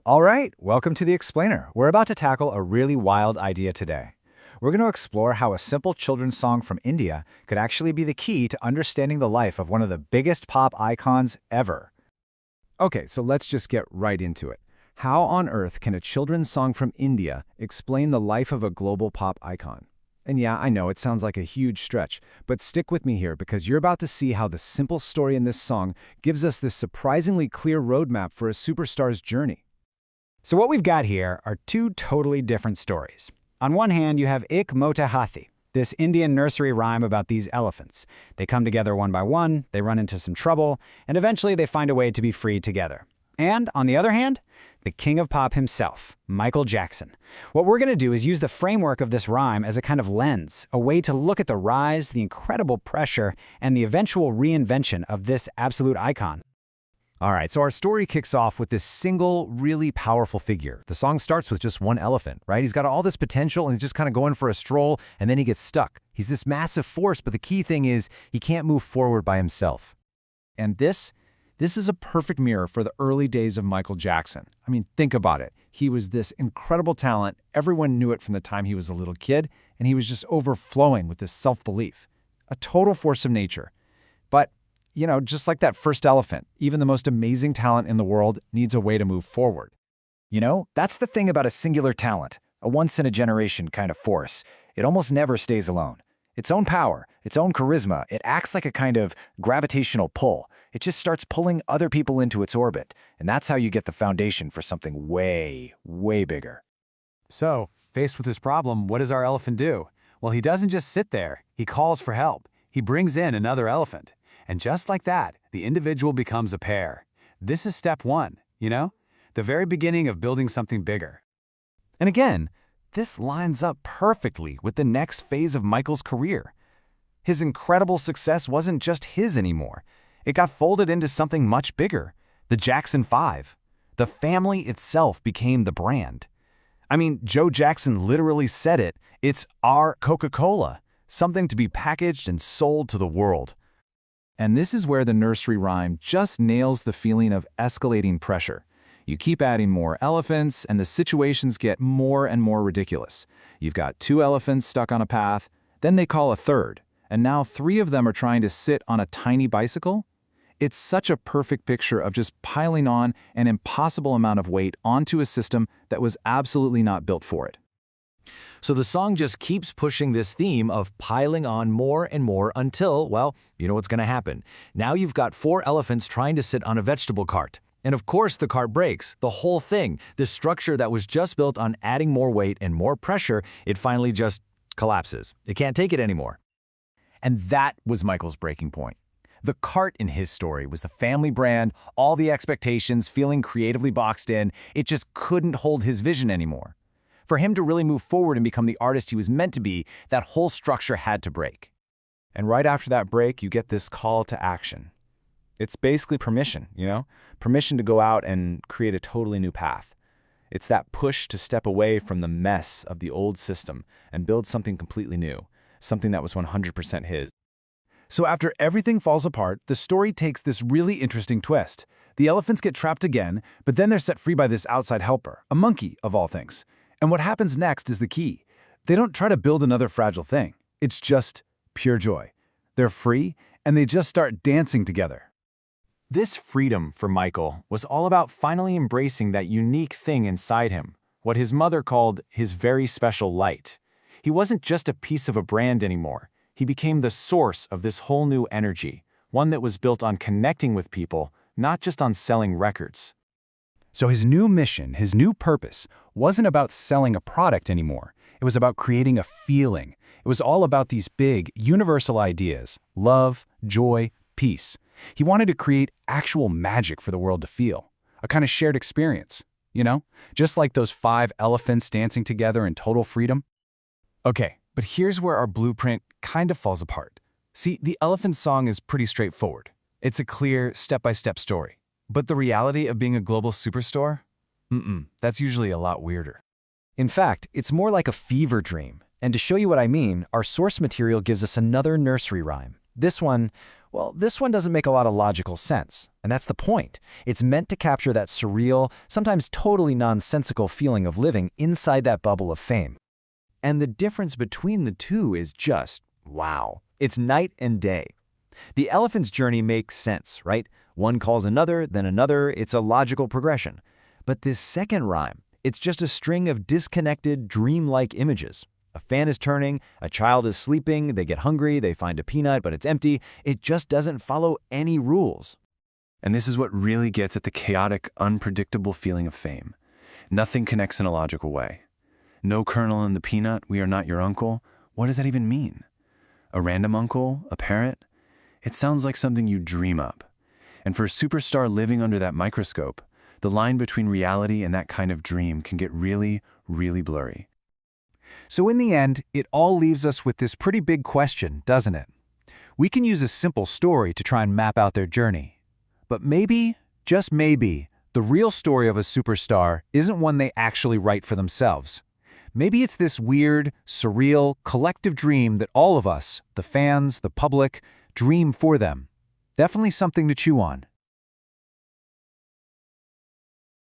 All right, welcome to The Explainer. We're about to tackle a really wild idea today. We're going to explore how a simple children's song from India could actually be the key to understanding the life of one of the biggest pop icons ever. Okay, so let's just get right into it. How on earth can a children's song from India explain the life of a global pop icon? And yeah, I know it sounds like a huge stretch, but stick with me here because you're about to see how the simple story in this song gives us this surprisingly clear roadmap for a superstar's journey. So what we've got here are two totally different stories. On one hand, you have Ik Mota Hathi, this Indian nursery rhyme about these elephants. They come together one by one, they run into some trouble, and eventually they find a way to be free together. And on the other hand, the king of pop himself, Michael Jackson. What we're going to do is use the framework of this rhyme as a kind of lens, a way to look at the rise, the incredible pressure, and the eventual reinvention of this absolute icon. All right, so our story kicks off with this single, really powerful figure. The song starts with just one elephant, right? He's got all this potential and he's just kind of going for a stroll, and then he gets stuck. He's this massive force, but the key thing is he can't move forward by himself. And this is a perfect mirror for the early days of Michael Jackson. I mean, think about it. He was this incredible talent. Everyone knew it from the time he was a little kid, and he was just overflowing with this self-belief. A total force of nature. But just like that first elephant, even the most amazing talent in the world needs a way to move forward. That's the thing about a singular talent, a once-in-a-generation kind of force. It almost never stays alone. Its own power, its own charisma, it acts like a kind of gravitational pull. It just starts pulling other people into its orbit, and that's how you get the foundation for something way, way bigger. So, faced with this problem, what does our elephant do? Well, he doesn't just sit there. He calls for help. He brings in another elephant. And just like that, the individual becomes a pair. This is step one, the very beginning of building something bigger. And again, this lines up perfectly with the next phase of Michael's career. His incredible success wasn't just his anymore. It got folded into something much bigger, the Jackson 5. The family itself became the brand. I mean, Joe Jackson literally said it, it's our Coca-Cola, something to be packaged and sold to the world. And this is where the nursery rhyme just nails the feeling of escalating pressure. You keep adding more elephants, and the situations get more and more ridiculous. You've got 2 elephants stuck on a path, then they call a third, and now 3 of them are trying to sit on a tiny bicycle? It's such a perfect picture of just piling on an impossible amount of weight onto a system that was absolutely not built for it. So the song just keeps pushing this theme of piling on more and more until, well, you know what's going to happen. Now you've got 4 elephants trying to sit on a vegetable cart. And of course the cart breaks. The whole thing, this structure that was just built on adding more weight and more pressure, it finally just collapses. It can't take it anymore. And that was Michael's breaking point. The cart in his story was the family brand, all the expectations, feeling creatively boxed in. It just couldn't hold his vision anymore. For him to really move forward and become the artist he was meant to be, that whole structure had to break. And right after that break, you get this call to action. It's basically permission, Permission to go out and create a totally new path. It's that push to step away from the mess of the old system and build something completely new, something that was 100% his. So after everything falls apart, the story takes this really interesting twist. The elephants get trapped again, but then they're set free by this outside helper, a monkey of all things. And what happens next is the key. They don't try to build another fragile thing. It's just pure joy. They're free, and they just start dancing together. This freedom for Michael was all about finally embracing that unique thing inside him, what his mother called his very special light. He wasn't just a piece of a brand anymore. He became the source of this whole new energy, one that was built on connecting with people, not just on selling records. So his new mission, his new purpose, wasn't about selling a product anymore. It was about creating a feeling. It was all about these big, universal ideas: love, joy, peace. He wanted to create actual magic for the world to feel, a kind of shared experience, just like those 5 elephants dancing together in total freedom. Okay, but here's where our blueprint kind of falls apart. See, the elephant song is pretty straightforward. It's a clear, step-by-step story. But the reality of being a global superstar? That's usually a lot weirder. In fact, it's more like a fever dream. And to show you what I mean, our source material gives us another nursery rhyme. This one, Well, this one doesn't make a lot of logical sense, and that's the point. It's meant to capture that surreal, sometimes totally nonsensical feeling of living inside that bubble of fame. And the difference between the two is just, wow. It's night and day. The elephant's journey makes sense, right? One calls another, then another, it's a logical progression. But this second rhyme, it's just a string of disconnected, dreamlike images. A fan is turning, a child is sleeping, they get hungry, they find a peanut, but it's empty. It just doesn't follow any rules. And this is what really gets at the chaotic, unpredictable feeling of fame. Nothing connects in a logical way. No kernel in the peanut, we are not your uncle. What does that even mean? A random uncle? A parrot? It sounds like something you dream up. And for a superstar living under that microscope, the line between reality and that kind of dream can get really, really blurry. So in the end, it all leaves us with this pretty big question, doesn't it? We can use a simple story to try and map out their journey. But maybe, just maybe, the real story of a superstar isn't one they actually write for themselves. Maybe it's this weird, surreal, collective dream that all of us, the fans, the public, dream for them. Definitely something to chew on.